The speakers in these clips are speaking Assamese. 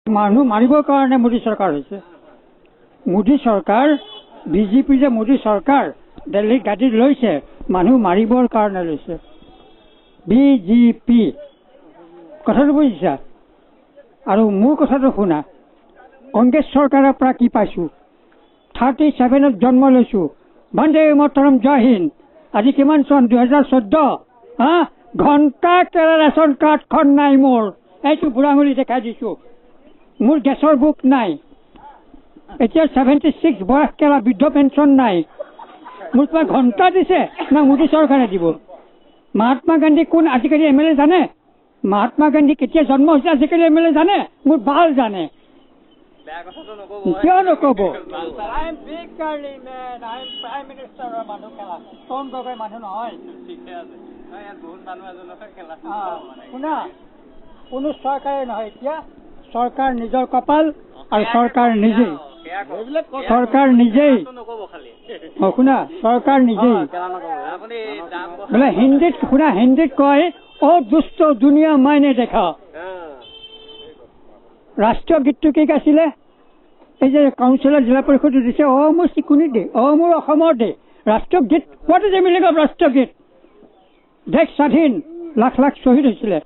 মানুহ মাৰিবৰ কাৰণে মোদী চৰকাৰ হৈছে। মোদী চৰকাৰ বিজেপি যে মোদী চৰকাৰ দিল্লীত গাদীত লৈছে মানুহ মাৰিবৰ কাৰণে লৈছে। বিজেপি কথাটো বুজিছা? আৰু মোৰ কথাটো শুনা, কংগ্ৰেছ চৰকাৰৰ পৰা কি পাইছোঁ? 37ত জন্ম লৈছোঁ। বন্দে মাতৰম, জয় হিন্দ। আজি কিমান চন? 2014। ঘণ্টা কেলা ৰেচন কাৰ্ডখন নাই মোৰ। এইটো বুঢ়া আঙুলি দেখাই দিছোঁ। মোৰ গেছৰ বুক নাই। এতিয়া 76 বয়স কেলা বৃদ্ধ পেঞ্চন নাই। মোক কিবা ঘণ্টা দিছে না মোদী চৰকাৰে দিব? মহাত্মা গান্ধী কোন আজিকালি MLA জানে? মহাত্মা গান্ধী কেতিয়া জন্ম হৈছে আজিকালি MLA জানে? মোৰ বাল জানে। কিয় নকব? মানুহ নহয়। শুনা, কোনো চৰকাৰে নহয়। এতিয়া চৰকাৰ নিজৰ কপাল আৰু চৰকাৰ নিজেই। চৰকাৰ নিজেই শুনা, চৰকাৰ নিজেই বোলে হিন্দীত শুনা, হিন্দীত কয় অ দুষ্ট দুনিয়া মাইনে দেখা। ৰাষ্ট্ৰীয় গীতটো কি গাইছিলে? এই যে কাউন্সিলৰ জিলা পৰিষদে দিছে অ মোৰ চিকুনি দে, অ মোৰ অসমৰ দে। ৰাষ্ট্ৰীয় গীত what is the meaning of ৰাষ্ট্ৰীয় গীত? দেশ স্বাধীন, লাখ লাখ শ্বহীদ হৈছিলে।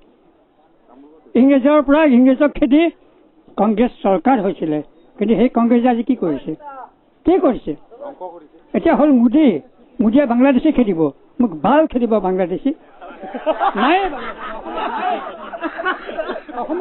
ইংৰেজৰ পৰা ইংৰেজক খেদি কংগ্ৰেছ চৰকাৰ হৈছিলে। কিন্তু সেই কংগ্ৰেছে আজি কি কৰিছে? কি কৰিছে? এতিয়া হ'ল মোদী। মোদীয়ে বাংলাদেশী খেদিব। মোক বাল খেদিব বাংলাদেশী নাই।